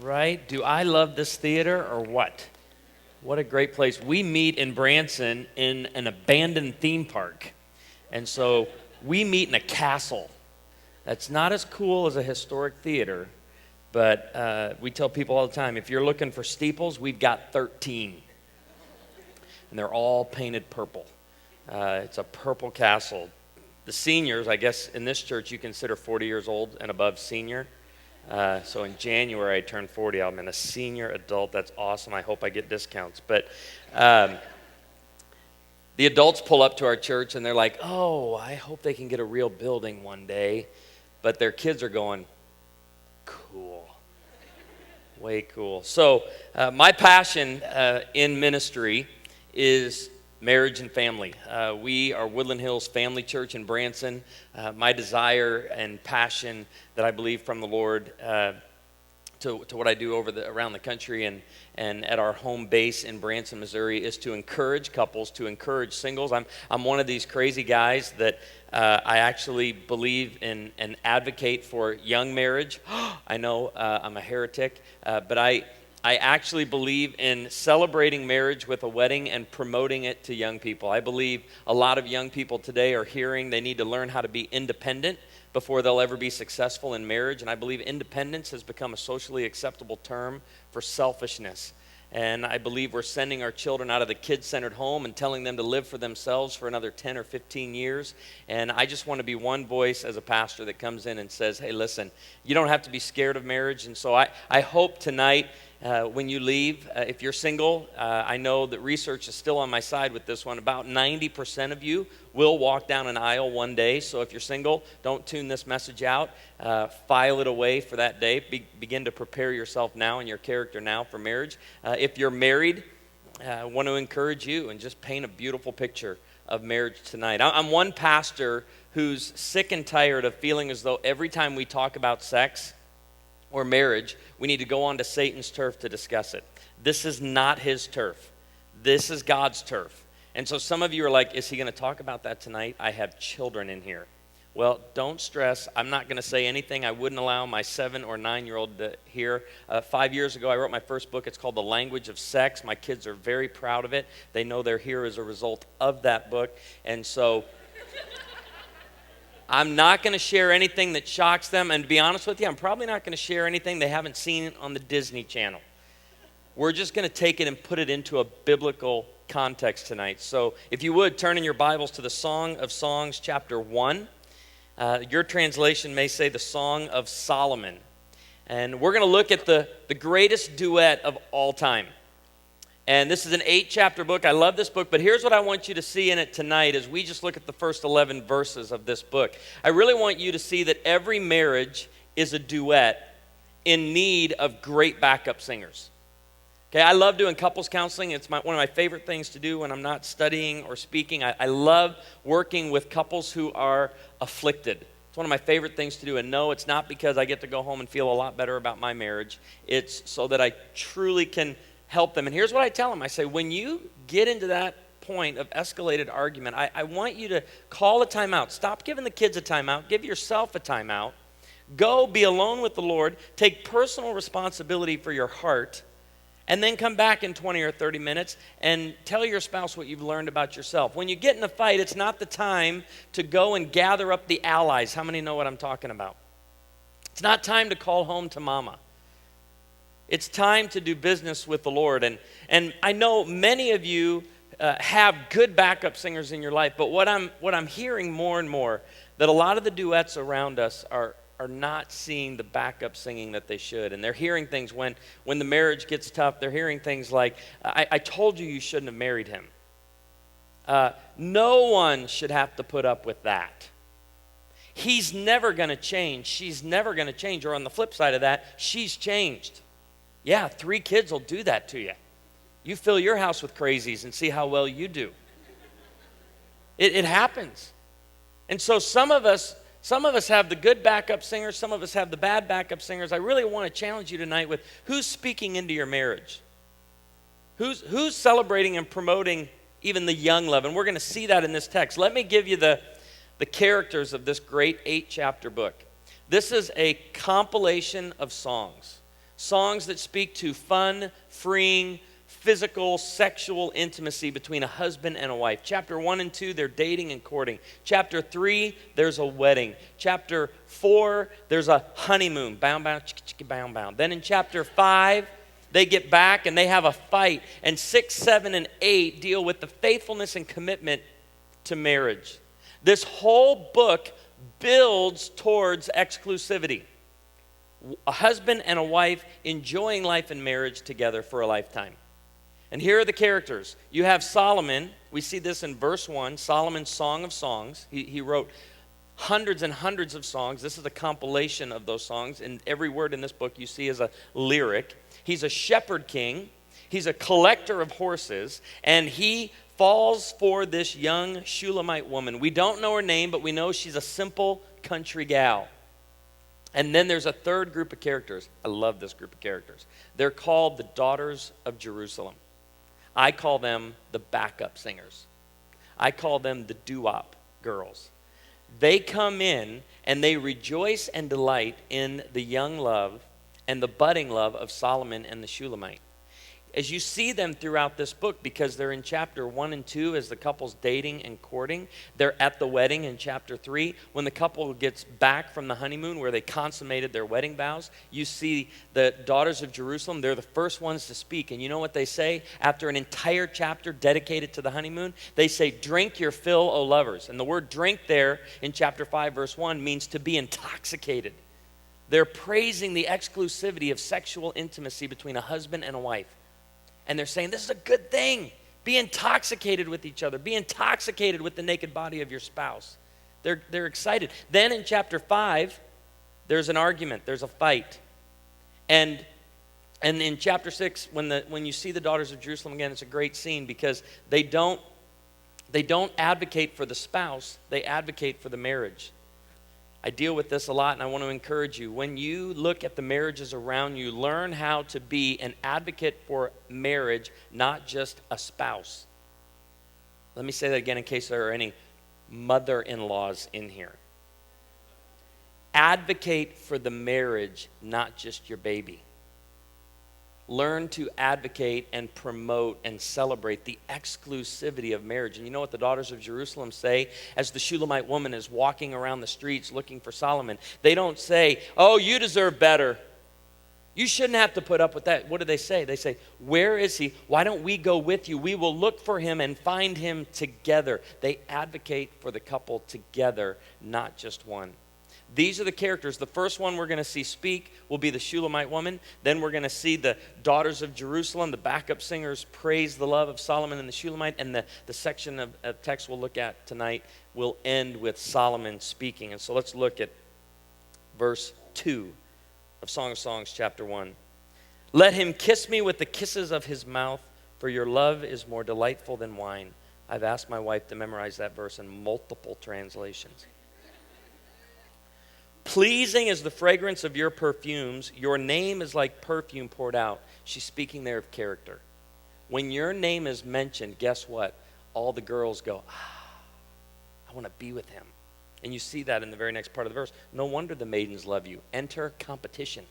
right. Do I love this theater or what? What a great place. We meet in Branson in an abandoned theme park. And so we meet in a castle. That's not as cool as a historic theater, but we tell people all the time, if you're looking for steeples, we've got 13. And they're all painted purple. It's a purple castle. The seniors, I guess in this church, you consider 40 years old and above senior. So in January, I turned 40. I'm a senior adult. That's awesome. I hope I get discounts. But the adults pull up to our church, and they're like, oh, I hope they can get a real building one day. But their kids are going, cool. Way cool. So my passion in ministry is marriage and family. We are Woodland Hills Family Church in Branson. My desire and passion that I believe from the Lord to what I do around the country and at our home base in Branson, Missouri, is to encourage couples, to encourage singles. I'm one of these crazy guys that I actually believe in and advocate for young marriage. I know I'm a heretic, but I actually believe in celebrating marriage with a wedding and promoting it to young people. I believe a lot of young people today are hearing they need to learn how to be independent before they'll ever be successful in marriage. And I believe independence has become a socially acceptable term for selfishness. And I believe we're sending our children out of the kid-centered home and telling them to live for themselves for another 10 or 15 years. And I just want to be one voice as a pastor that comes in and says, hey, listen, you don't have to be scared of marriage. And so I hope tonight, when you leave, if you're single, I know that research is still on my side with this one. About 90% of you will walk down an aisle one day. So if you're single, don't tune this message out. File it away for that day. Begin to prepare yourself now and your character now for marriage. If you're married, I want to encourage you and just paint a beautiful picture of marriage tonight. I'm one pastor who's sick and tired of feeling as though every time we talk about sex or marriage, we need to go onto Satan's turf to discuss it. This is not his turf. This is God's turf. And so some of you are like, is he going to talk about that tonight? I have children in here. Well, don't stress. I'm not going to say anything I wouldn't allow my 7 or 9-year-old to hear. 5 years ago, I wrote my first book. It's called The Language of Sex. My kids are very proud of it. They know they're here as a result of that book. And so I'm not going to share anything that shocks them. And to be honest with you, I'm probably not going to share anything they haven't seen on the Disney Channel. We're just going to take it and put it into a biblical context tonight. So if you would, turn in your Bibles to the Song of Songs, chapter 1. Your translation may say the Song of Solomon. And we're going to look at the greatest duet of all time. And this is an 8-chapter book. I love this book, but here's what I want you to see in it tonight as we just look at the first 11 verses of this book. I really want you to see that every marriage is a duet in need of great backup singers. Okay, I love doing couples counseling. It's one of my favorite things to do when I'm not studying or speaking. I love working with couples who are afflicted. It's one of my favorite things to do. And no, it's not because I get to go home and feel a lot better about my marriage. It's so that I truly can help them. And here's what I tell them. I say, when you get into that point of escalated argument, I want you to call a timeout. Stop giving the kids a timeout. Give yourself a timeout. Go be alone with the Lord. Take personal responsibility for your heart. And then come back in 20 or 30 minutes and tell your spouse what you've learned about yourself. When you get in a fight, it's not the time to go and gather up the allies. How many know what I'm talking about? It's not time to call home to mama. It's time to do business with the Lord. And I know many of you have good backup singers in your life, but what I'm hearing more and more, that a lot of the duets around us are not seeing the backup singing that they should. And they're hearing things when the marriage gets tough. They're hearing things like, I told you you shouldn't have married him. No one should have to put up with that. He's never going to change. She's never going to change. Or on the flip side of that, she's changed. Yeah, 3 kids will do that to you. You fill your house with crazies and see how well you do. It happens. And so some of us have the good backup singers. Some of us have the bad backup singers. I really want to challenge you tonight with who's speaking into your marriage. Who's celebrating and promoting even the young love? And we're going to see that in this text. Let me give you the characters of this great 8-chapter book. This is a compilation of songs. Songs that speak to fun, freeing, physical, sexual intimacy between a husband and a wife. Chapter 1 and 2, they're dating and courting. Chapter 3, there's a wedding. Chapter 4, there's a honeymoon. Bound, bound, bound, bound. Then in chapter 5, they get back and they have a fight. And 6, 7, and 8 deal with the faithfulness and commitment to marriage. This whole book builds towards exclusivity. A husband and a wife enjoying life in marriage together for a lifetime. And here are the characters. You have Solomon. We see this in verse 1, Solomon's Song of Songs. He wrote hundreds and hundreds of songs. This is a compilation of those songs. And every word in this book you see is a lyric. He's a shepherd king. He's a collector of horses. And he falls for this young Shulamite woman. We don't know her name, but we know she's a simple country gal. And then there's a third group of characters. I love this group of characters. They're called the Daughters of Jerusalem. I call them the backup singers. I call them the doo-wop girls. They come in and they rejoice and delight in the young love and the budding love of Solomon and the Shulamite. As you see them throughout this book, because they're in chapter 1 and 2 as the couple's dating and courting. They're at the wedding in chapter 3. When the couple gets back from the honeymoon where they consummated their wedding vows, you see the Daughters of Jerusalem. They're the first ones to speak. And you know what they say? After an entire chapter dedicated to the honeymoon, they say, "Drink your fill, O lovers." And the word drink there in chapter 5, verse 1 means to be intoxicated. They're praising the exclusivity of sexual intimacy between a husband and a wife. And they're saying, this is a good thing. Be intoxicated with each other. Be intoxicated with the naked body of your spouse. They're excited. Then in chapter 5, there's an argument. There's a fight. And in chapter 6, when you see the Daughters of Jerusalem again, it's a great scene because they don't advocate for the spouse. They advocate for the marriage. I deal with this a lot, and I want to encourage you. When you look at the marriages around you, learn how to be an advocate for marriage, not just a spouse. Let me say that again in case there are any mother-in-laws in here. Advocate for the marriage, not just your baby. Learn to advocate and promote and celebrate the exclusivity of marriage. And you know what the Daughters of Jerusalem say as the Shulamite woman is walking around the streets looking for Solomon? They don't say, "Oh, you deserve better. You shouldn't have to put up with that." What do they say? They say, "Where is he? Why don't we go with you? We will look for him and find him together." They advocate for the couple together, not just one. These are the characters. The first one we're going to see speak will be the Shulamite woman. Then we're going to see the Daughters of Jerusalem. The backup singers praise the love of Solomon and the Shulamite. And the section of text we'll look at tonight will end with Solomon speaking. And so let's look at verse 2 of Song of Songs, chapter 1. "Let him kiss me with the kisses of his mouth, for your love is more delightful than wine." I've asked my wife to memorize that verse in multiple translations. "Pleasing is the fragrance of your perfumes. Your name is like perfume poured out." She's speaking there of character. When your name is mentioned, guess what? All the girls go, I want to be with him. And you see that in the very next part of the verse. No wonder the maidens love you. Enter competition.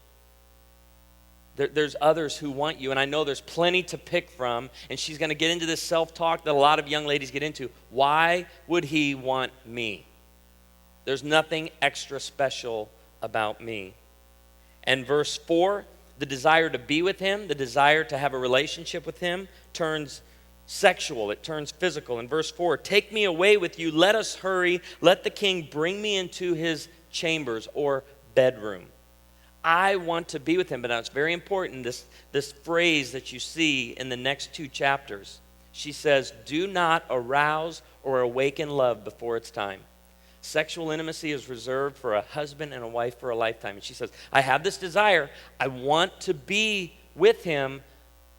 There's others who want you, and I know there's plenty to pick from, and she's going to get into this self-talk that a lot of young ladies get into. Why would he want me? There's nothing extra special about me. And verse 4, the desire to be with him, the desire to have a relationship with him turns sexual, it turns physical. In verse 4, "Take me away with you, let us hurry, let the king bring me into his chambers," or bedroom. I want to be with him, but now it's very important, this phrase that you see in the next 2 chapters. She says, "Do not arouse or awaken love before it's time." Sexual intimacy is reserved for a husband and a wife for a lifetime. And she says, I have this desire. I want to be with him,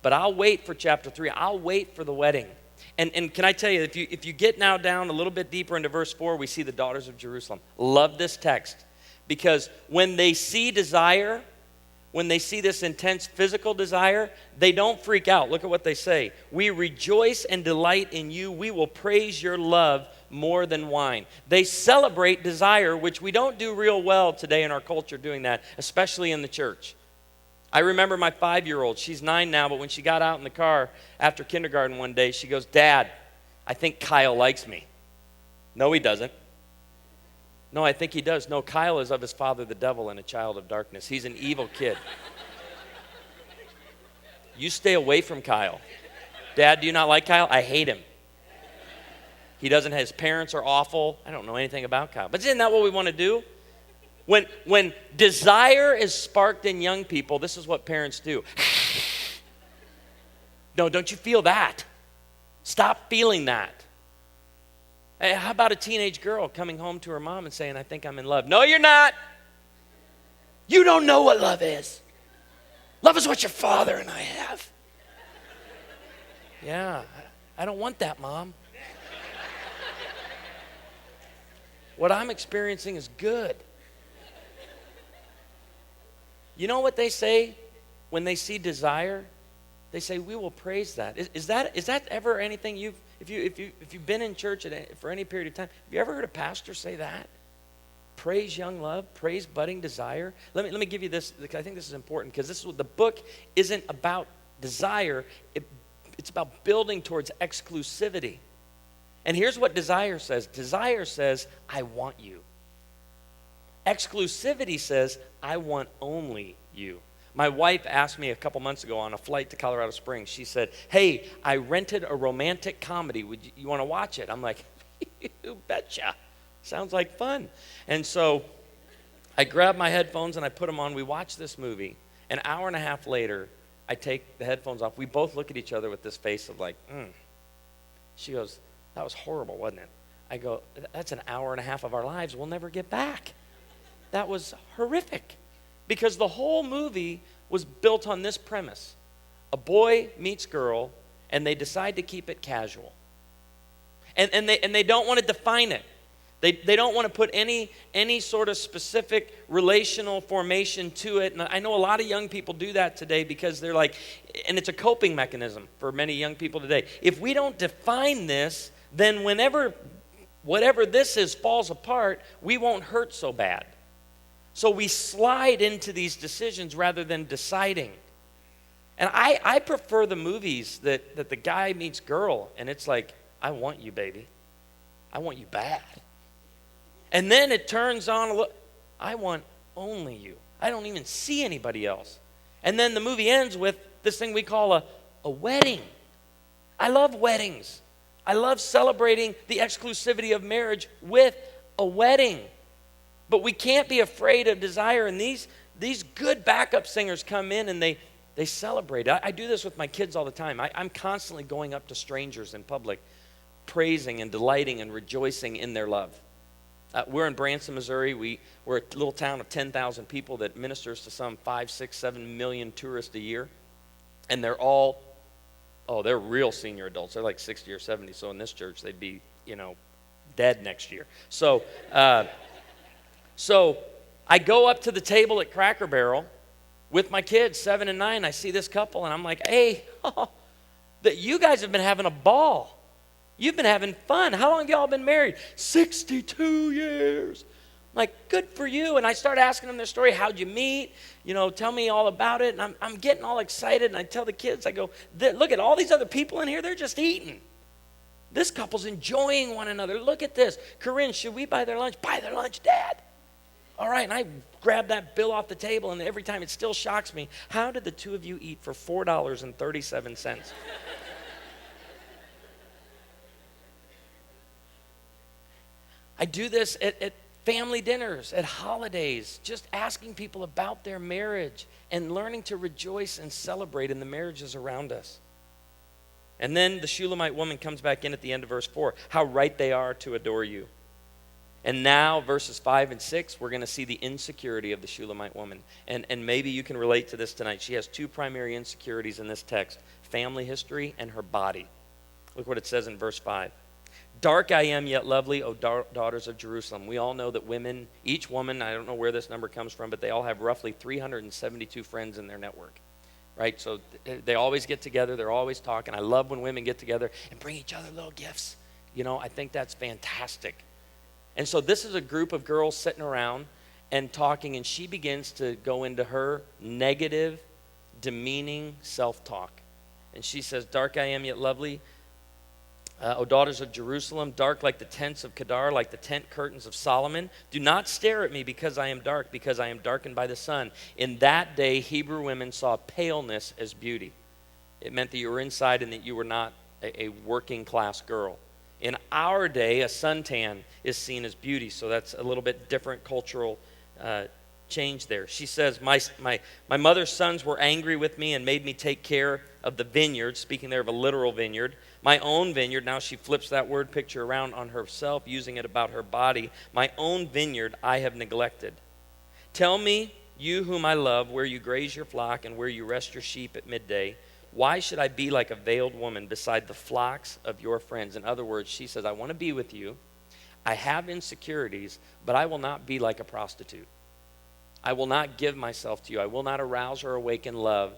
but I'll wait for chapter 3. I'll wait for the wedding. And can I tell you, if you get now down a little bit deeper into verse 4, we see the Daughters of Jerusalem. Love this text. Because when they see desire, when they see this intense physical desire, they don't freak out. Look at what they say. "We rejoice and delight in you. We will praise your love more than wine." They celebrate desire, which we don't do real well today in our culture doing that, especially in the church. I remember my 5-year-old. She's 9 now, but when she got out in the car after kindergarten one day, she goes, "Dad, I think Kyle likes me." "No, he doesn't." "No, I think he does." "No, Kyle is of his father, the devil, and a child of darkness. He's an evil kid. You stay away from Kyle." "Dad, do you not like Kyle?" "I hate him. He doesn't, his parents are awful. I don't know anything about Kyle." But isn't that what we want to do? When desire is sparked in young people, this is what parents do. "No, don't you feel that? Stop feeling that." Hey, how about a teenage girl coming home to her mom and saying, "I think I'm in love"? "No, you're not. You don't know what love is. Love is what your father and I have." "Yeah, I don't want that, Mom. What I'm experiencing is good." You know what they say when they see desire? They say, "We will praise that." Is that ever anything if you've been in church for any period of time, have you ever heard a pastor say that? Praise young love, praise budding desire. Let me give you this. I think this is important because this is what the book isn't about desire. It's about building towards exclusivity. And here's what desire says. Desire says, "I want you." Exclusivity says, "I want only you." My wife asked me a couple months ago on a flight to Colorado Springs. She said, "Hey, I rented a romantic comedy. Would you want to watch it?" I'm like, "You betcha. Sounds like fun." And so I grabbed my headphones and I put them on. We watched this movie. An hour and a half later, I take the headphones off. We both look at each other with this face of like, She goes, "That was horrible, wasn't it?" I go, "That's an hour and a half of our lives we'll never get back." That was horrific because the whole movie was built on this premise. A boy meets girl and they decide to keep it casual. And they don't want to define it. They don't want to put any sort of specific relational formation to it. And I know a lot of young people do that today because they're like, and it's a coping mechanism for many young people today. If we don't define this, then whatever this is falls apart, we won't hurt so bad. So we slide into these decisions rather than deciding. And I prefer the movies that the guy meets girl and it's like, "I want you, baby. I want you bad." And then it turns on a little, "I want only you. I don't even see anybody else." And then the movie ends with this thing we call a wedding. I love weddings. I love celebrating the exclusivity of marriage with a wedding. But we can't be afraid of desire. And these good backup singers come in and they celebrate. I do this with my kids all the time. I'm constantly going up to strangers in public, praising and delighting and rejoicing in their love. We're in Branson, Missouri. We're a little town of 10,000 people that ministers to some 5, 6, 7 million tourists a year. And they're all, they're real senior adults. They're like 60 or 70. So in this church, they'd be, dead next year. So I go up to the table at Cracker Barrel with my kids, 7 and 9. I see this couple, and I'm like, "Hey, that you guys have been having a ball. You've been having fun. How long have y'all been married?" 62 years. I'm like, "Good for you." And I start asking them their story. "How'd you meet? Tell me all about it." And I'm getting all excited, and I tell the kids, I go, "Look at all these other people in here. They're just eating. This couple's enjoying one another. Look at this. Corinne, should we buy their lunch?" "Buy their lunch, Dad." "All right." And I grab that bill off the table, and every time it still shocks me. How did the two of you eat for $4.37? I do this at family dinners, at holidays, just asking people about their marriage and learning to rejoice and celebrate in the marriages around us. And then the Shulamite woman comes back in at the end of verse 4. How right they are to adore you. And now, verses 5 and 6, we're going to see the insecurity of the Shulamite woman. And maybe you can relate to this tonight. She has two primary insecurities in this text: family history and her body. Look what it says in verse 5. "Dark I am, yet lovely, O daughters of Jerusalem." We all know that women, each woman, I don't know where this number comes from, but they all have roughly 372 friends in their network, right? So they always get together. They're always talking. I love when women get together and bring each other little gifts. I think that's fantastic. And so this is a group of girls sitting around and talking, and she begins to go into her negative demeaning self-talk. And she says, dark I am yet lovely, O daughters of Jerusalem, dark like the tents of Kedar, like the tent curtains of Solomon. Do not stare at me because I am dark, because I am darkened by the sun. In that day, Hebrew women saw paleness as beauty. It meant that you were inside and that you were not a working class girl. In our day, a suntan is seen as beauty, so that's a little bit different cultural change there. She says, my mother's sons were angry with me and made me take care of the vineyard, speaking there of a literal vineyard. My own vineyard, now she flips that word picture around on herself, using it about her body. My own vineyard I have neglected. Tell me, you whom I love, where you graze your flock and where you rest your sheep at midday. Why should I be like a veiled woman beside the flocks of your friends? In other words, she says, I want to be with you. I have insecurities, but I will not be like a prostitute. I will not give myself to you. I will not arouse or awaken love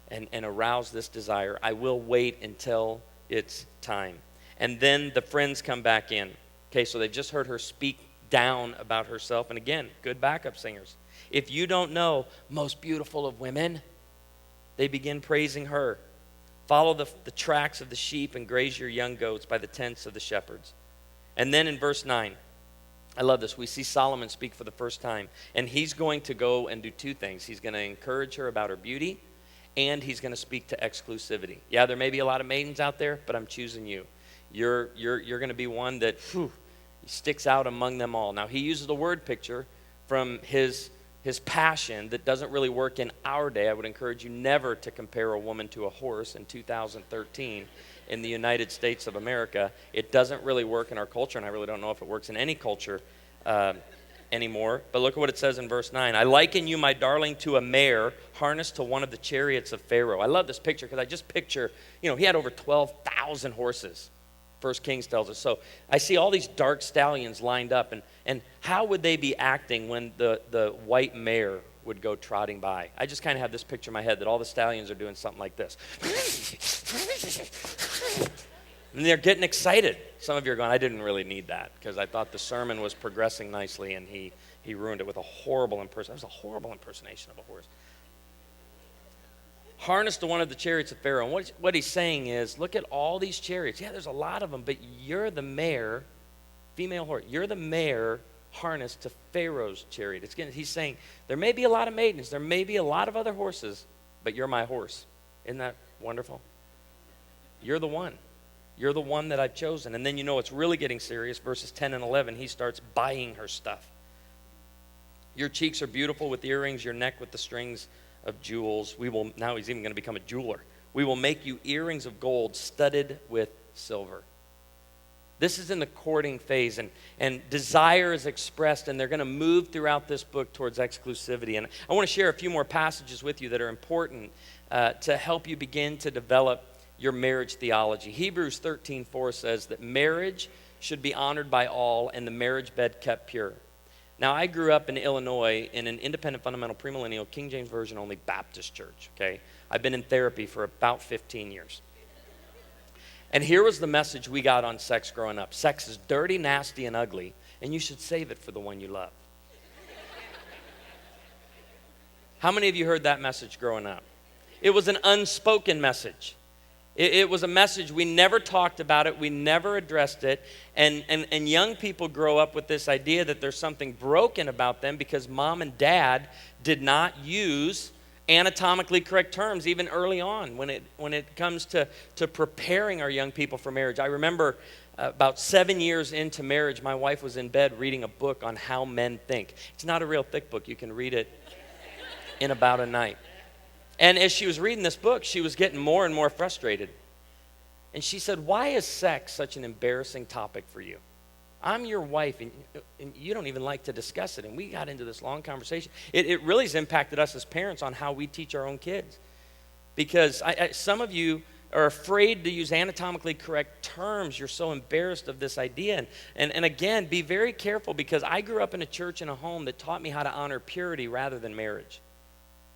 and arouse this desire. I will wait until it's time. And then the friends come back in. Okay, so they've just heard her speak down about herself. And again, good backup singers. If you don't know, most beautiful of women, they begin praising her. Follow the tracks of the sheep and graze your young goats by the tents of the shepherds. And then in verse 9, I love this. We see Solomon speak for the first time. And he's going to go and do two things. He's going to encourage her about her beauty, and he's going to speak to exclusivity. Yeah, there may be a lot of maidens out there, but I'm choosing you. You're going to be one that sticks out among them all. Now, he uses the word picture from his passion that doesn't really work in our day. I would encourage you never to compare a woman to a horse in 2013 in the United States of America. It doesn't really work in our culture, and I really don't know if it works in any culture anymore. But look at what it says in verse 9. I liken you, my darling, to a mare harnessed to one of the chariots of Pharaoh. I love this picture because I just picture, he had over 12,000 horses. First Kings tells us. So I see all these dark stallions lined up, and how would they be acting when the white mare would go trotting by? I just kind of have this picture in my head that all the stallions are doing something like this. And they're getting excited. Some of you are going, I didn't really need that because I thought the sermon was progressing nicely, and he ruined it with a horrible impersonation. That was a horrible impersonation of a horse. Harnessed to one of the chariots of Pharaoh. And what he's saying is, look at all these chariots. Yeah, there's a lot of them, but you're the mare, female horse. You're the mare harnessed to Pharaoh's chariot. He's saying, there may be a lot of maidens, there may be a lot of other horses, but you're my horse. Isn't that wonderful? You're the one. You're the one that I've chosen. And then it's really getting serious. Verses 10 and 11, he starts buying her stuff. Your cheeks are beautiful with earrings, your neck with the strings of jewels. Now he's even going to become a jeweler. We will make you earrings of gold studded with silver. This is in the courting phase, and desire is expressed, and they're going to move throughout this book towards exclusivity. And I want to share a few more passages with you that are important to help you begin to develop your marriage theology. Hebrews 13:4 says that marriage should be honored by all and the marriage bed kept pure. Now, I grew up in Illinois in an independent fundamental premillennial King James Version only Baptist church, okay? I've been in therapy for about 15 years. And here was the message we got on sex growing up. Sex is dirty, nasty, and ugly, and you should save it for the one you love. How many of you heard that message growing up? It was an unspoken message. It was a message, we never talked about it, we never addressed it, and young people grow up with this idea that there's something broken about them because mom and dad did not use anatomically correct terms even early on when it comes to preparing our young people for marriage. I remember about 7 years into marriage, my wife was in bed reading a book on how men think. It's not a real thick book. You can read it in about a night. And as she was reading this book, she was getting more and more frustrated. And she said, why is sex such an embarrassing topic for you? I'm your wife, and you don't even like to discuss it. And we got into this long conversation. It really has impacted us as parents on how we teach our own kids. Because some of you are afraid to use anatomically correct terms. You're so embarrassed of this idea. And again, be very careful, because I grew up in a church and a home that taught me how to honor purity rather than marriage.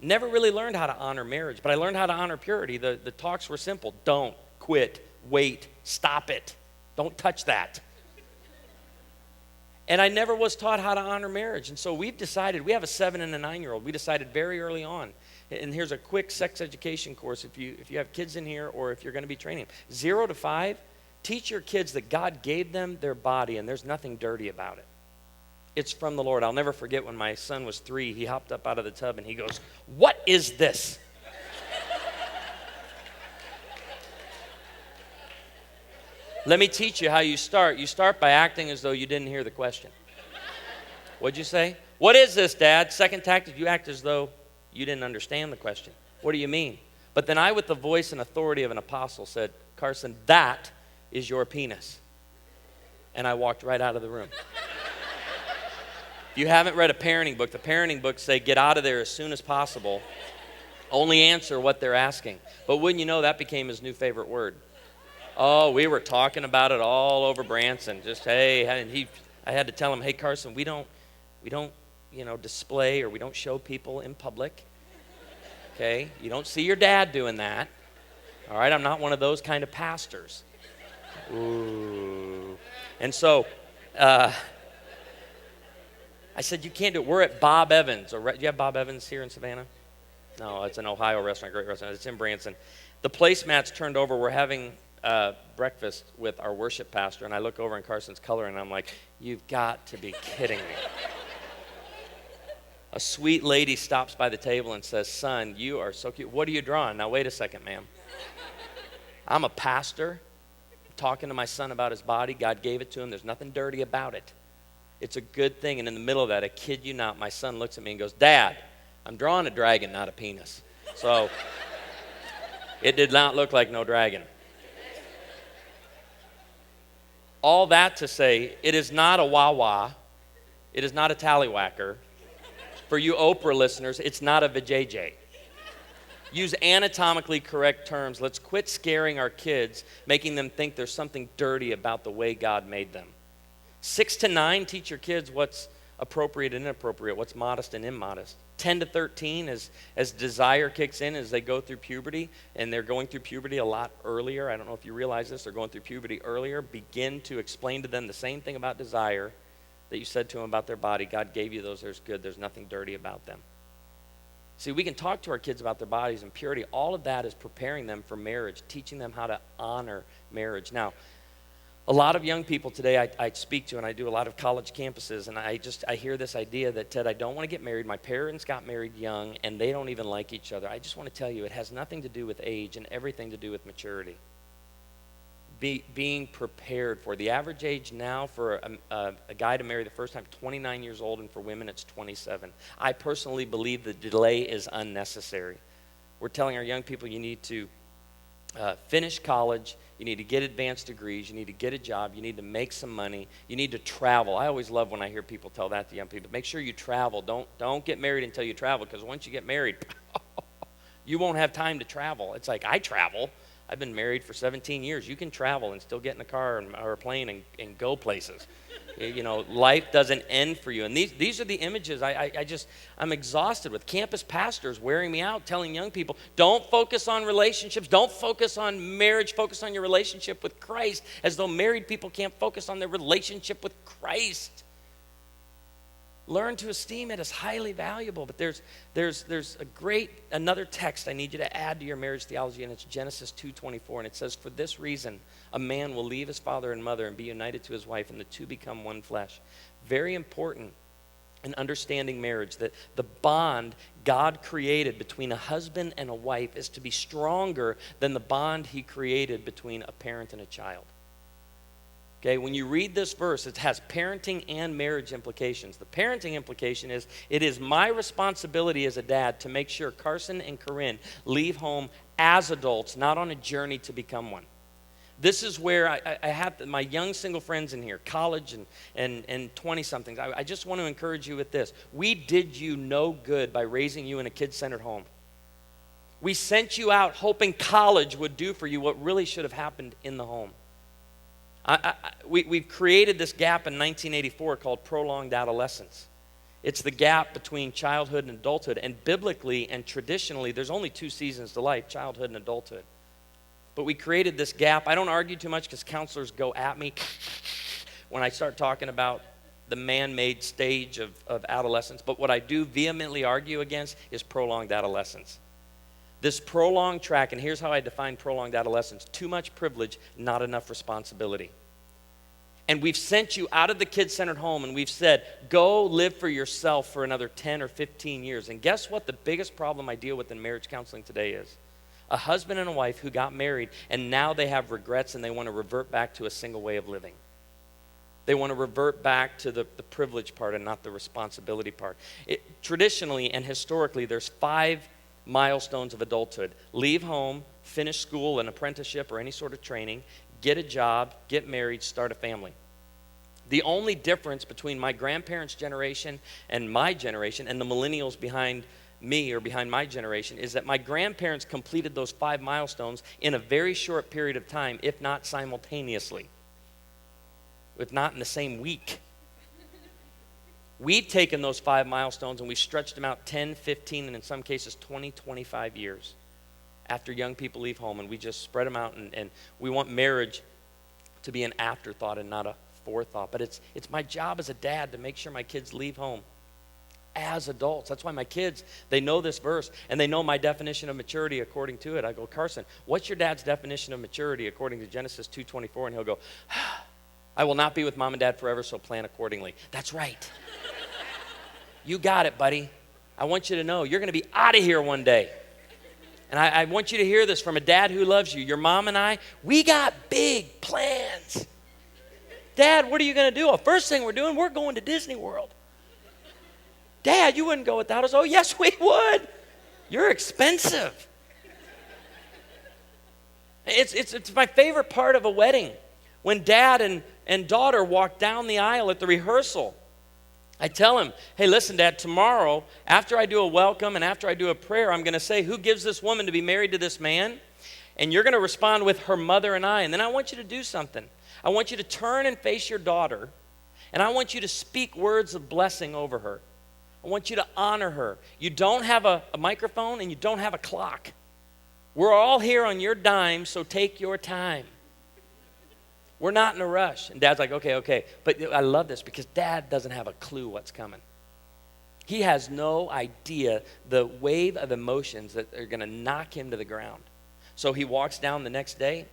Never really learned how to honor marriage, but I learned how to honor purity. The talks were simple. Don't, quit, wait, stop it. Don't touch that. And I never was taught how to honor marriage. And so we've decided, we have a 7 and a 9-year-old. We decided very early on, And here's a quick sex education course if you have kids in here or if you're going to be training them. 0 to 5, teach your kids that God gave them their body and there's nothing dirty about it. It's from the Lord. I'll never forget when my son was 3, he hopped up out of the tub and he goes, "What is this?" Let me teach you how you start. You start by acting as though you didn't hear the question. What'd you say? "What is this, Dad?" Second tactic, you act as though you didn't understand the question. "What do you mean?" But then I, with the voice and authority of an apostle, said, "Carson, that is your penis." And I walked right out of the room. If you haven't read a parenting book, the parenting books say get out of there as soon as possible. Only answer what they're asking. But wouldn't you know, that became his new favorite word. Oh, we were talking about it all over Branson. Just, hey, and I had to tell him, "Hey, Carson, we don't, display or we don't show people in public. Okay? You don't see your dad doing that. All right? I'm not one of those kind of pastors." Ooh. And so I said, "You can't do it." We're at Bob Evans. Do you have Bob Evans here in Savannah? No, it's an Ohio restaurant, great restaurant. It's in Branson. The placemat's turned over. We're having breakfast with our worship pastor, and I look over and Carson's coloring, and I'm like, "You've got to be kidding me." A sweet lady stops by the table and says, "Son, you are so cute. What are you drawing?" Now, wait a second, ma'am. I'm a pastor. I'm talking to my son about his body. God gave it to him. There's nothing dirty about it. It's a good thing. And in the middle of that, I kid you not, my son looks at me and goes, "Dad, I'm drawing a dragon, not a penis." So it did not look like no dragon. All that to say, it is not a wah-wah. It is not a tallywhacker. For you Oprah listeners, it's not a vajayjay. Use anatomically correct terms. Let's quit scaring our kids, making them think there's something dirty about the way God made them. 6 to 9, teach your kids what's appropriate and inappropriate, what's modest and immodest. 10 to 13, as desire kicks in, as they go through puberty, and they're going through puberty a lot earlier. I don't know if you realize this, they're going through puberty earlier. Begin to explain to them the same thing about desire that you said to them about their body. God gave you those, there's good, there's nothing dirty about them. See, we can talk to our kids about their bodies and purity. All of that is preparing them for marriage, teaching them how to honor marriage. Now, a lot of young people today I speak to, and I do a lot of college campuses, and I hear this idea that, Ted, I don't want to get married. My parents got married young, and they don't even like each other. I just want to tell you, it has nothing to do with age and everything to do with maturity. Being prepared for. The average age now for a guy to marry the first time, 29 years old, and for women it's 27. I personally believe the delay is unnecessary. We're telling our young people you need to finish college, you need to get advanced degrees, you need to get a job, you need to make some money, you need to travel. I always love when I hear people tell that to young people. Make sure you travel. Don't get married until you travel, because once you get married, you won't have time to travel. It's like, I travel. I've been married for 17 years. You can travel and still get in a car or a plane and go places. You know, life doesn't end for you. And these are the images I'm exhausted with. Campus pastors wearing me out, telling young people, don't focus on relationships. Don't focus on marriage. Focus on your relationship with Christ, as though married people can't focus on their relationship with Christ. Learn to esteem it as highly valuable. But there's another text I need you to add to your marriage theology, and it's Genesis 2:24, and it says, "For this reason, a man will leave his father and mother and be united to his wife, and the two become one flesh." Very important in understanding marriage, that the bond God created between a husband and a wife is to be stronger than the bond he created between a parent and a child. Okay, when you read this verse, it has parenting and marriage implications. The parenting implication is, it is my responsibility as a dad to make sure Carson and Corinne leave home as adults, not on a journey to become one. This is where I have my young single friends in here, college and 20-somethings. I just want to encourage you with this. We did you no good by raising you in a kid-centered home. We sent you out hoping college would do for you what really should have happened in the home. We've created this gap in 1984 called prolonged adolescence. It's the gap between childhood and adulthood. And biblically and traditionally, there's only 2 seasons to life, childhood and adulthood. But we created this gap. I don't argue too much because counselors go at me when I start talking about the man-made stage of adolescence. But what I do vehemently argue against is prolonged adolescence. This prolonged track, and here's how I define prolonged adolescence: too much privilege, not enough responsibility. And we've sent you out of the kid-centered home, and we've said, go live for yourself for another 10 or 15 years. And guess what the biggest problem I deal with in marriage counseling today is? A husband and a wife who got married, and now they have regrets, and they want to revert back to a single way of living. They want to revert back to the privilege part and not the responsibility part. Traditionally and historically, there's 5 milestones of adulthood: leave home, finish school, an apprenticeship or any sort of training, get a job, get married, start a family. The only difference between my grandparents' generation and my generation and the millennials behind me or behind my generation is that my grandparents completed those 5 milestones in a very short period of time, if not simultaneously, if not in the same week. We've taken those 5 milestones and we stretched them out 10, 15, and in some cases 20, 25 years after young people leave home, and we just spread them out, and we want marriage to be an afterthought and not a forethought. But it's my job as a dad to make sure my kids leave home as adults. That's why my kids, they know this verse, and they know my definition of maturity according to it. I go, Carson, what's your dad's definition of maturity according to Genesis 2:24? And he'll go, I will not be with mom and dad forever, so plan accordingly. That's right. You got it, buddy. I want you to know you're going to be out of here one day. And I want you to hear this from a dad who loves you. Your mom and I, we got big plans. Dad, what are you going to do? Well, first thing we're doing, we're going to Disney World. Dad, you wouldn't go without us. Oh, yes, we would. You're expensive. It's my favorite part of a wedding. When dad and daughter walk down the aisle at the rehearsal, I tell him, hey, listen, Dad, tomorrow, after I do a welcome and after I do a prayer, I'm going to say, who gives this woman to be married to this man? And you're going to respond with her mother and I. And then I want you to do something. I want you to turn and face your daughter, and I want you to speak words of blessing over her. I want you to honor her. You don't have a microphone and you don't have a clock. We're all here on your dime, so take your time. We're not in a rush. And Dad's like, okay. But I love this because Dad doesn't have a clue what's coming. He has no idea the wave of emotions that are going to knock him to the ground. So he walks down the next day,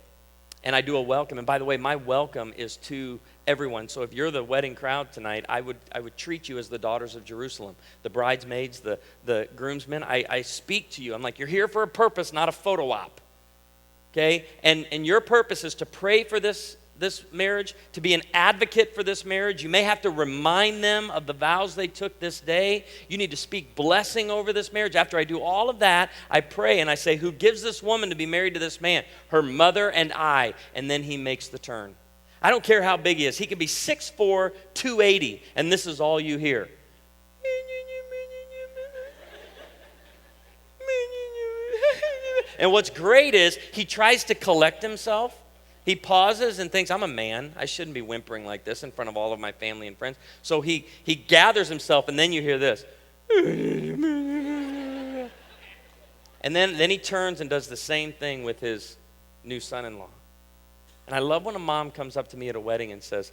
and I do a welcome. And by the way, my welcome is to everyone. So if you're the wedding crowd tonight, I would treat you as the daughters of Jerusalem, the bridesmaids, the groomsmen. I speak to you. I'm like, you're here for a purpose, not a photo op. Okay? And your purpose is to pray for this marriage, to be an advocate for this marriage. You may have to remind them of the vows they took this day. You need to speak blessing over this marriage. After I do all of that, I pray and I say, who gives this woman to be married to this man? Her mother and I. And then he makes the turn. I don't care how big he is. He could be 6'4", 280, and this is all you hear. And what's great is he tries to collect himself. He pauses and thinks, I'm a man. I shouldn't be whimpering like this in front of all of my family and friends. So he gathers himself, and then you hear this. And then he turns and does the same thing with his new son-in-law. And I love when a mom comes up to me at a wedding and says,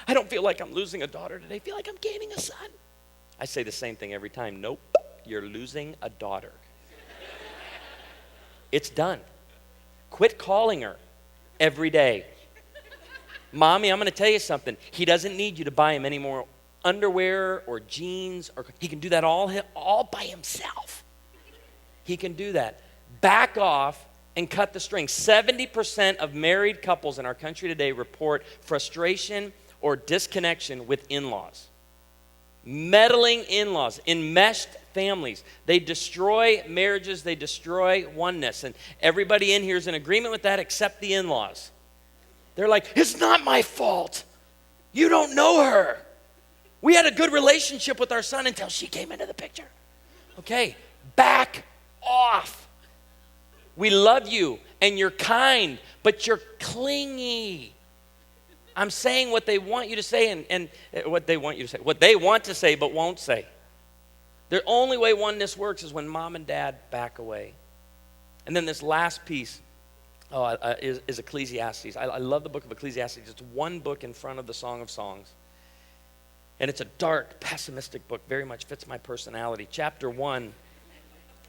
I don't feel like I'm losing a daughter today. I feel like I'm gaining a son. I say the same thing every time. Nope, you're losing a daughter. It's done. Quit calling her every day. Mommy, I'm going to tell you something. He doesn't need you to buy him any more underwear or jeans. He can do that all by himself. He can do that. Back off and cut the string. 70% of married couples in our country today report frustration or disconnection with in-laws. Meddling in-laws, enmeshed families. They destroy marriages, they destroy oneness. And everybody in here is in agreement with that except the in-laws. They're like, it's not my fault. You don't know her. We had a good relationship with our son until she came into the picture. Okay, back off. We love you and you're kind, but you're clingy. I'm saying what they want you to say and what they want you to say. What they want to say but won't say. The only way oneness works is when mom and dad back away. And then this last piece is Ecclesiastes. I love the book of Ecclesiastes. It's one book in front of the Song of Songs. And it's a dark, pessimistic book. Very much fits my personality. Chapter 1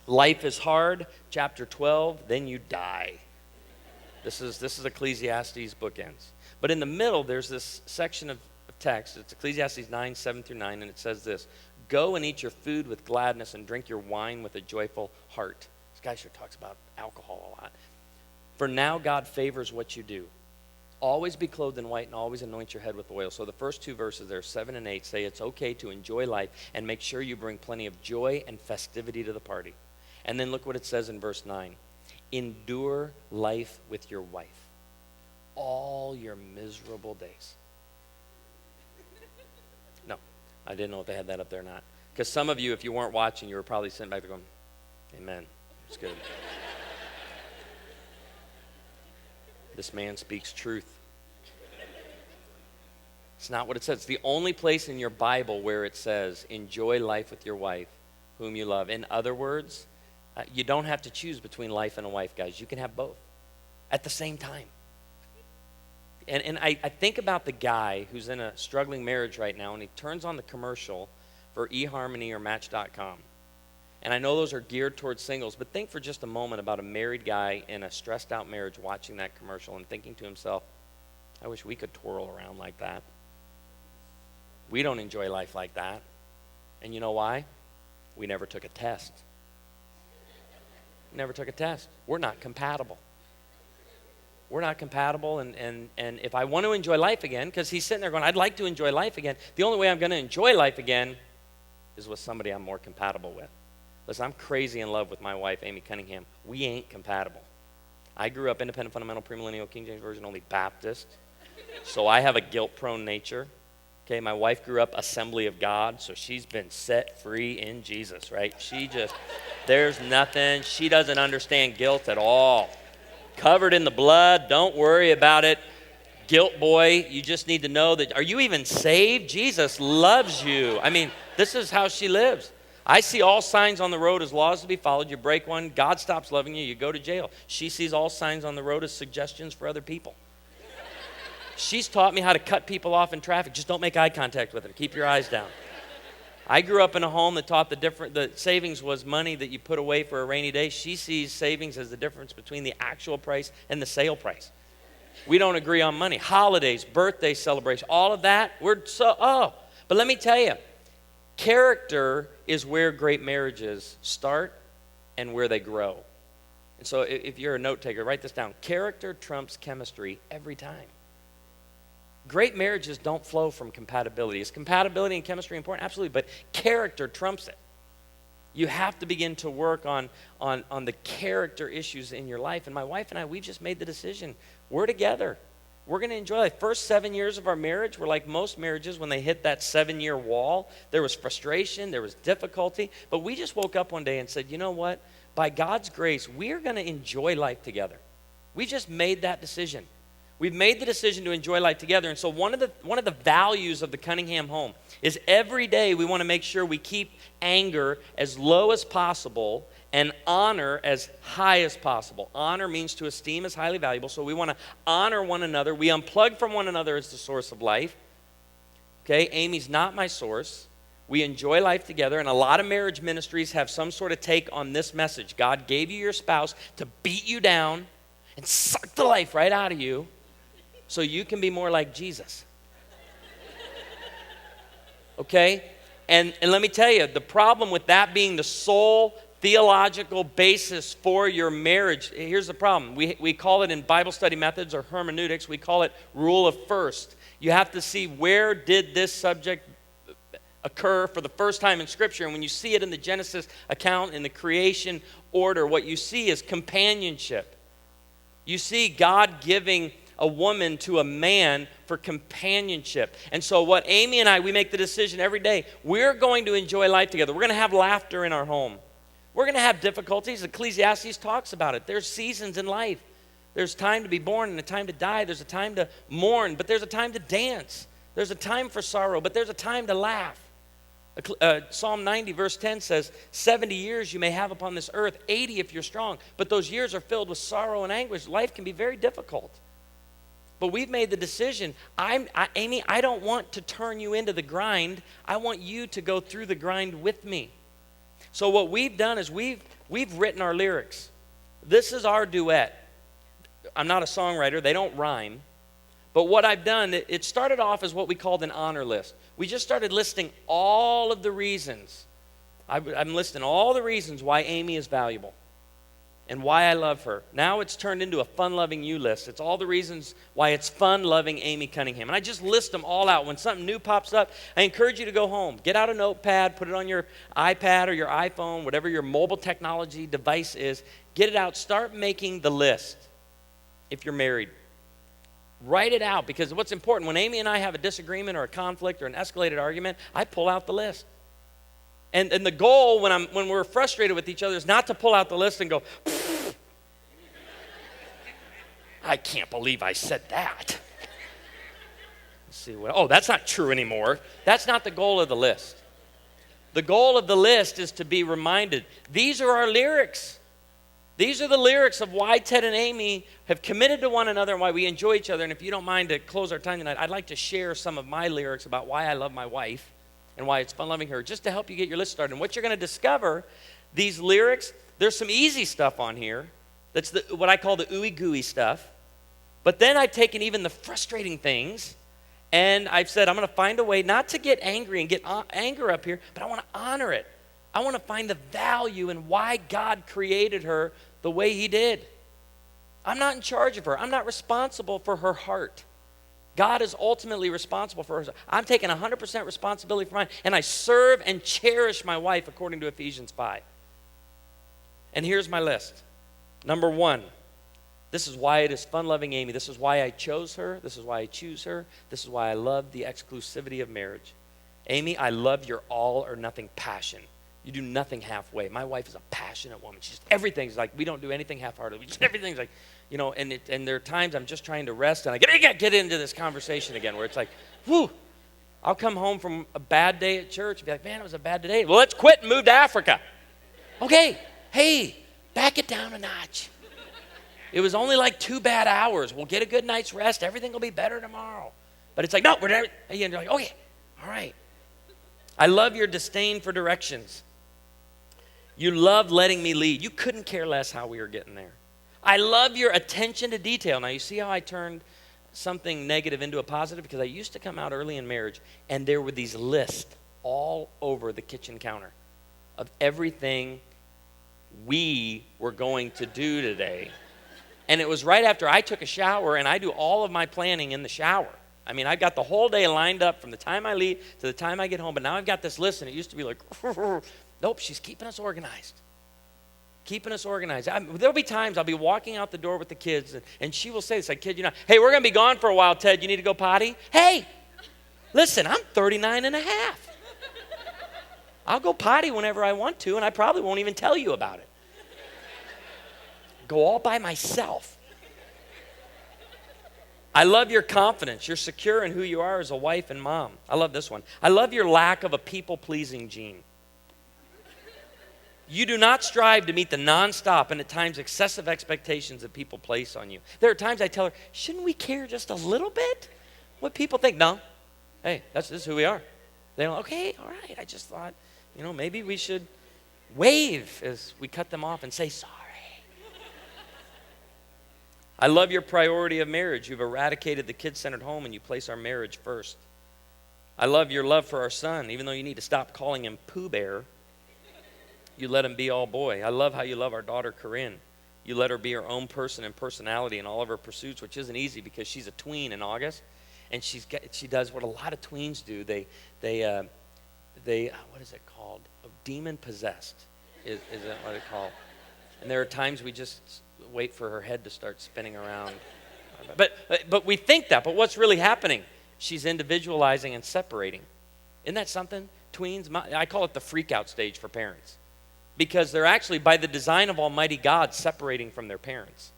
Life is hard, chapter 12, then you die. This is Ecclesiastes bookends. But in the middle, there's this section of text. It's Ecclesiastes 9, 7 through 9, and it says this: go and eat your food with gladness and drink your wine with a joyful heart. This guy sure talks about alcohol a lot. For now God favors what you do. Always be clothed in white and always anoint your head with oil. So the first two verses there, 7 and 8, say it's okay to enjoy life and make sure you bring plenty of joy and festivity to the party. And then look what it says in verse 9. Endure life with your wife all your miserable days. No, I didn't know if they had that up there or not. Because some of you, if you weren't watching, you were probably sitting back there going, amen. It's good. This man speaks truth. It's not what it says. It's the only place in your Bible where it says, enjoy life with your wife, whom you love. In other words, you don't have to choose between life and a wife, guys. You can have both at the same time. And I think about the guy who's in a struggling marriage right now, and he turns on the commercial for eHarmony or Match.com. And I know those are geared towards singles, but think for just a moment about a married guy in a stressed out marriage watching that commercial and thinking to himself, I wish we could twirl around like that. We don't enjoy life like that. And you know why? We never took a test. Never took a test. We're not compatible. We're not compatible, and if I want to enjoy life again, because he's sitting there going, I'd like to enjoy life again, the only way I'm going to enjoy life again is with somebody I'm more compatible with. Listen, I'm crazy in love with my wife, Amy Cunningham. We ain't compatible. I grew up independent, fundamental, premillennial, King James Version only Baptist, so I have a guilt-prone nature. Okay, my wife grew up Assembly of God, so she's been set free in Jesus, right? There's nothing. She doesn't understand guilt at all. Covered in the blood, don't worry about it. Guilt boy, you just need to know that, are you even saved? Jesus loves you. I mean, this is how she lives. I see all signs on the road as laws to be followed. You break one, God stops loving you, you go to jail. She sees all signs on the road as suggestions for other people. She's taught me how to cut people off in traffic. Just don't make eye contact with them. Keep your eyes down. I grew up in a home that taught the savings was money that you put away for a rainy day. She sees savings as the difference between the actual price and the sale price. We don't agree on money. Holidays, birthday celebration, all of that, but let me tell you, character is where great marriages start and where they grow. And so if you're a note taker, write this down. Character trumps chemistry every time. Great marriages don't flow from compatibility. Is compatibility and chemistry important? Absolutely, but character trumps it. You have to begin to work on the character issues in your life. And my wife and I, we've just made the decision. We're together. We're going to enjoy life. First 7 years of our marriage were like most marriages. When they hit that 7-year wall, there was frustration, there was difficulty. But we just woke up one day and said, you know what? By God's grace, we're going to enjoy life together. We just made that decision. We've made the decision to enjoy life together. And so one of the values of the Cunningham home is every day we want to make sure we keep anger as low as possible and honor as high as possible. Honor means to esteem as highly valuable. So we want to honor one another. We unplug from one another as the source of life. Okay, Amy's not my source. We enjoy life together. And a lot of marriage ministries have some sort of take on this message. God gave you your spouse to beat you down and suck the life right out of you, so you can be more like Jesus. Okay? And let me tell you, the problem with that being the sole theological basis for your marriage, here's the problem. We call it in Bible study methods or hermeneutics, we call it rule of first. You have to see, where did this subject occur for the first time in Scripture? And when you see it in the Genesis account, in the creation order, what you see is companionship. You see God giving a woman to a man for companionship. And so what Amy and I, we make the decision every day, we're going to enjoy life together. We're going to have laughter in our home. We're going to have difficulties. Ecclesiastes talks about it. There's seasons in life. There's time to be born and a time to die. There's a time to mourn, but there's a time to dance. There's a time for sorrow, but there's a time to laugh. Psalm 90 verse 10 says, 70 years you may have upon this earth, 80 if you're strong, but those years are filled with sorrow and anguish. Life can be very difficult. But we've made the decision, Amy, I don't want to turn you into the grind. I want you to go through the grind with me. So what we've done is we've written our lyrics. This is our duet. I'm not a songwriter. They don't rhyme. But what I've done, it started off as what we called an honor list. We just started listing all of the reasons. I'm listing all the reasons why Amy is valuable and why I love her. Now it's turned into a fun-loving you list. It's all the reasons why it's fun loving Amy Cunningham. And I just list them all out. When something new pops up, I encourage you to go home. Get out a notepad, put it on your iPad or your iPhone, whatever your mobile technology device is. Get it out. Start making the list if you're married. Write it out, because what's important, when Amy and I have a disagreement or a conflict or an escalated argument, I pull out the list. And the goal when we're frustrated with each other is not to pull out the list and go, I can't believe I said that. Let's see that's not true anymore. That's not the goal of the list. The goal of the list is to be reminded, these are our lyrics. These are the lyrics of why Ted and Amy have committed to one another and why we enjoy each other. And if you don't mind to close our time tonight, I'd like to share some of my lyrics about why I love my wife and why it's fun loving her, just to help you get your list started. And what you're going to discover, these lyrics, there's some easy stuff on here. That's what I call the ooey gooey stuff. But then I've taken even the frustrating things, and I've said I'm going to find a way not to get angry and get anger up here, but I want to honor it. I want to find the value in why God created her the way he did. I'm not in charge of her. I'm not responsible for her heart. God is ultimately responsible for her. I'm taking 100% responsibility for mine, and I serve and cherish my wife according to Ephesians 5. And here's my list. Number 1, this is why it is fun loving Amy. This is why I chose her. This is why I choose her. This is why I love the exclusivity of marriage. Amy, I love your all or nothing passion. You do nothing halfway. My wife is a passionate woman. She's everything's like, we don't do anything half-heartedly. Everything's like, and there are times I'm just trying to rest, and I get into this conversation again where it's like, whew, I'll come home from a bad day at church and be like, man, it was a bad day. Well, let's quit and move to Africa. Okay, hey, back it down a notch. It was only like 2 bad hours. We'll get a good night's rest. Everything will be better tomorrow. But it's like, no, we're never, and you're like, okay, all right. I love your disdain for directions. You love letting me lead. You couldn't care less how we were getting there. I love your attention to detail. Now, you see how I turned something negative into a positive? Because I used to come out early in marriage, and there were these lists all over the kitchen counter of everything we were going to do today. And it was right after I took a shower, and I do all of my planning in the shower. I mean, I've got the whole day lined up from the time I leave to the time I get home, but now I've got this list, and it used to be like, nope, she's keeping us organized. Keeping us organized. There'll be times I'll be walking out the door with the kids, and she will say this, like, kid, hey, we're going to be gone for a while, Ted. You need to go potty? Hey, listen, I'm 39 and a half. I'll go potty whenever I want to, and I probably won't even tell you about it. Go all by myself. I love your confidence. You're secure in who you are as a wife and mom. I love this one. I love your lack of a people-pleasing gene. You do not strive to meet the nonstop and at times excessive expectations that people place on you. There are times I tell her, shouldn't we care just a little bit what people think? No. Hey, this is who we are. They're like, okay, all right. I just thought, maybe we should wave as we cut them off and say sorry. I love your priority of marriage. You've eradicated the kid-centered home and you place our marriage first. I love your love for our son, even though you need to stop calling him Pooh Bear. You let him be all boy. I love how you love our daughter, Corinne. You let her be her own person and personality in all of her pursuits, which isn't easy because she's a tween in August. And she does what a lot of tweens do. They what is it called? Demon possessed is that what it's called? And there are times we just wait for her head to start spinning around. But we think that. But what's really happening? She's individualizing and separating. Isn't that something? Tweens, I call it the freak out stage for parents. Because they're actually, by the design of Almighty God, separating from their parents,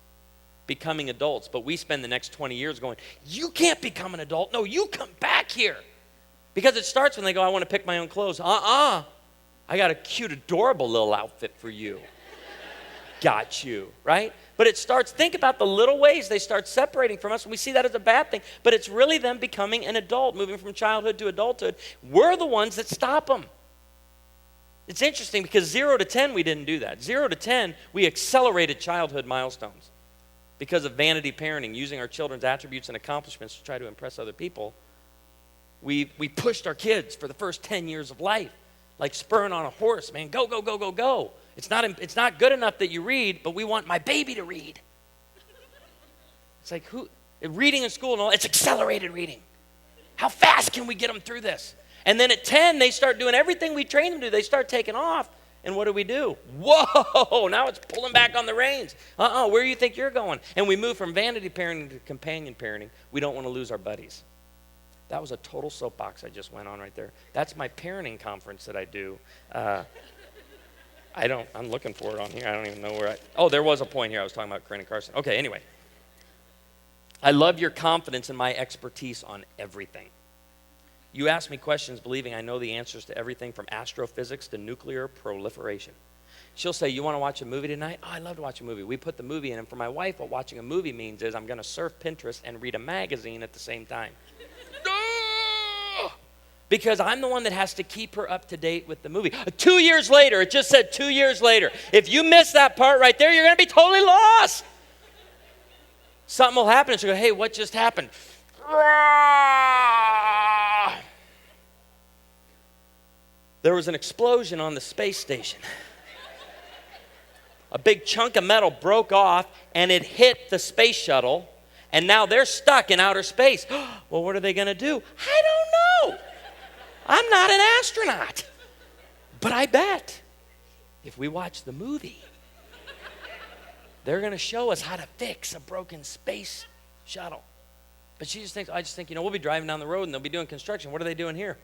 becoming adults. But we spend the next 20 years going, you can't become an adult. No, you come back here. Because it starts when they go, I want to pick my own clothes. I got a cute, adorable little outfit for you. Got you, right? But it starts, think about the little ways they start separating from us, and we see that as a bad thing. But it's really them becoming an adult, moving from childhood to adulthood. We're the ones that stop them. It's interesting because 0 to 10, we didn't do that. 0 to 10, we accelerated childhood milestones because of vanity parenting, using our children's attributes and accomplishments to try to impress other people. We pushed our kids for the first 10 years of life, like spurring on a horse, man, go, go, go, go, go. It's not good enough that you read, but we want my baby to read. It's like, reading in school and all, it's accelerated reading. How fast can we get them through this? And then at 10, they start doing everything we train them to do. They start taking off. And what do? Whoa, now it's pulling back on the reins. Where do you think you're going? And we move from vanity parenting to companion parenting. We don't want to lose our buddies. That was a total soapbox I just went on right there. That's my parenting conference that I do. I'm looking for it on here. I don't even know where there was a point here. I was talking about Corinne and Carson. Okay, anyway. I love your confidence in my expertise on everything. You ask me questions believing I know the answers to everything from astrophysics to nuclear proliferation. She'll say, you want to watch a movie tonight? Oh, I love to watch a movie. We put the movie in, and for my wife, what watching a movie means is I'm going to surf Pinterest and read a magazine at the same time. Because I'm the one that has to keep her up to date with the movie. 2 years later, it just said 2 years later. If you miss that part right there, you're going to be totally lost. Something will happen, and she'll go, hey, what just happened? There was an explosion on the space station. A big chunk of metal broke off, and it hit the space shuttle, and now they're stuck in outer space. Well, what are they going to do? I don't know. I'm not an astronaut. But I bet if we watch the movie, they're going to show us how to fix a broken space shuttle. But I just think, we'll be driving down the road and they'll be doing construction. What are they doing here?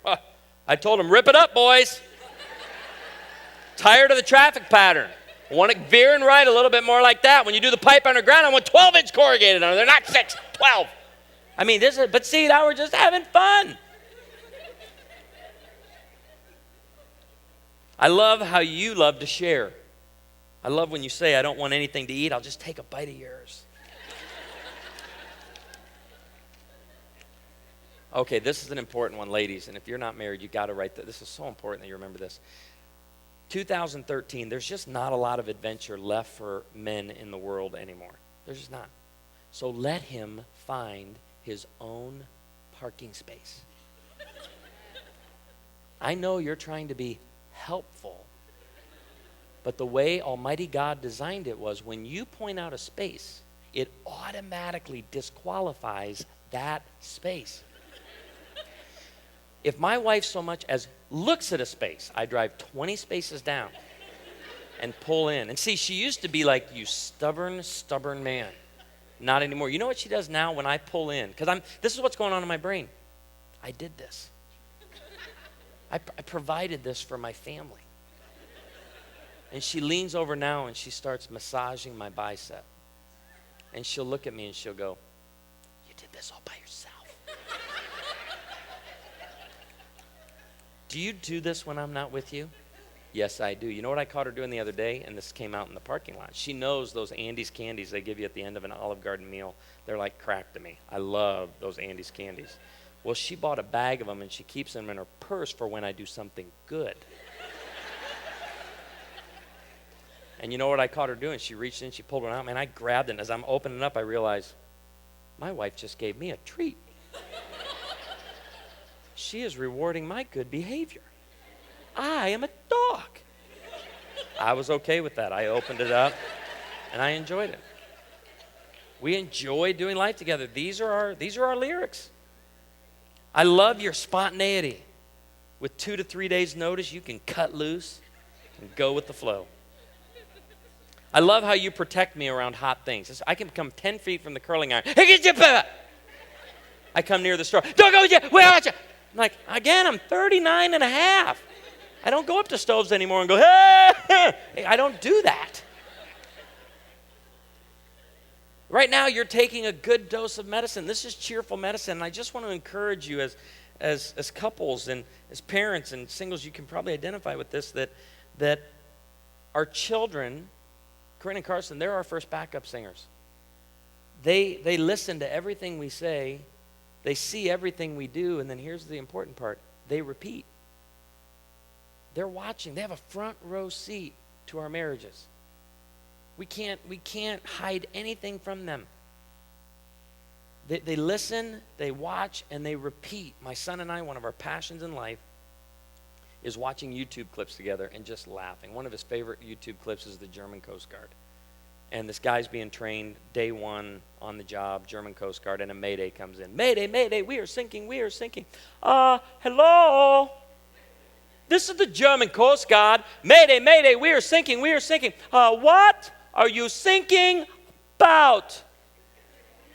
I told them, rip it up, boys. Tired of the traffic pattern. I want it veering right a little bit more like that. When you do the pipe underground, I want 12-inch corrugated on it. They're not 6, 12. But see, now we're just having fun. I love how you love to share. I love when you say, I don't want anything to eat. I'll just take a bite of yours. Okay, this is an important one, ladies. And if you're not married, you got to write that. This is so important that you remember this. 2013, there's just not a lot of adventure left for men in the world anymore. There's just not. So let him find his own parking space. I know you're trying to be helpful, but the way Almighty God designed it was when you point out a space, it automatically disqualifies that space. If my wife so much as looks at a space, I drive 20 spaces down and pull in. And see, she used to be like, you stubborn man. Not anymore. You know what she does now when I pull in? Because this is what's going on in my brain. I did this. I provided this for my family. And she leans over now and she starts massaging my bicep. And she'll look at me and she'll go, you did this all by yourself. Do you do this when I'm not with you? Yes, I do. You know what I caught her doing the other day? And this came out in the parking lot. She knows those Andes candies they give you at the end of an Olive Garden meal. They're like crack to me. I love those Andes candies. Well, she bought a bag of them, and she keeps them in her purse for when I do something good. And you know what I caught her doing? She reached in, she pulled one out, and I grabbed it. And as I'm opening it up, I realized, my wife just gave me a treat. She is rewarding my good behavior. I am a dog. I was okay with that. I opened it up, and I enjoyed it. We enjoy doing life together. These are our lyrics. I love your spontaneity. With 2 to 3 days' notice, you can cut loose and go with the flow. I love how you protect me around hot things. I can come 10 feet from the curling iron. I come near the store. Don't go with you. Where are you? I'm like, again, I'm 39 and a half. I don't go up to stoves anymore and go, hey. I don't do that. Right now, you're taking a good dose of medicine. This is cheerful medicine. And I just want to encourage you as couples and as parents and singles, you can probably identify with this, that our children, Corinne and Carson, they're our first backup singers. They listen to everything we say. They see everything we do. And then here's the important part. They repeat. They're watching. They have a front row seat to our marriages. We can't hide anything from them. They listen, they watch, and they repeat. My son and I, one of our passions in life is watching YouTube clips together and just laughing. One of his favorite YouTube clips is the German Coast Guard. And this guy's being trained day one on the job, German Coast Guard, and a mayday comes in. Mayday, mayday, we are sinking, we are sinking. Hello? This is the German Coast Guard. Mayday, mayday, we are sinking, we are sinking. What are you sinking about?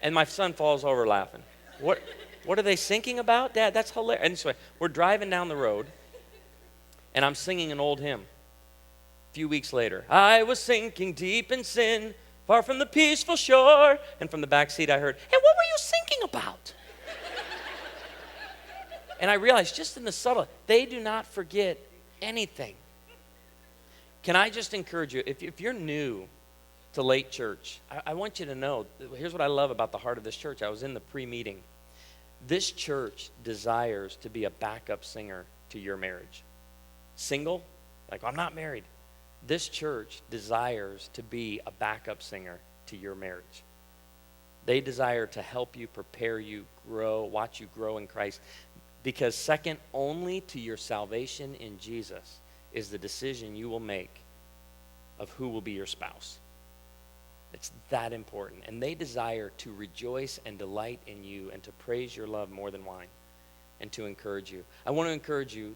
And my son falls over laughing. What are they sinking about? Dad, that's hilarious. And so we're driving down the road, and I'm singing an old hymn. A few weeks later, I was sinking deep in sin, far from the peaceful shore. And from the back seat I heard, hey, what were you sinking about? And I realized just in the subtle, they do not forget anything. Can I just encourage you, if you're new to Late Church, I want you to know, here's what I love about the heart of this church. I was in the pre-meeting. This church desires to be a backup singer to your marriage. Single? Like, I'm not married. This church desires to be a backup singer to your marriage. They desire to help you, prepare you, grow, watch you grow in Christ. Because second only to your salvation in Jesus is the decision you will make of who will be your spouse. It's that important. And they desire to rejoice and delight in you and to praise your love more than wine and to encourage you. I want to encourage you,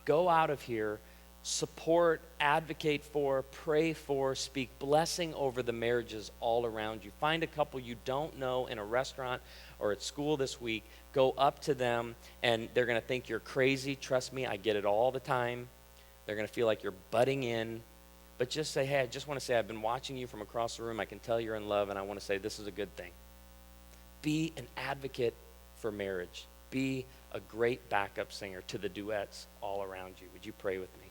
go out of here, support, advocate for, pray for, speak blessing over the marriages all around you. Find a couple you don't know in a restaurant or at school this week. Go up to them, and they're going to think you're crazy. Trust me, I get it all the time. They're going to feel like you're butting in. But just say, hey, I just want to say I've been watching you from across the room. I can tell you're in love, and I want to say this is a good thing. Be an advocate for marriage. Be a great backup singer to the duets all around you. Would you pray with me?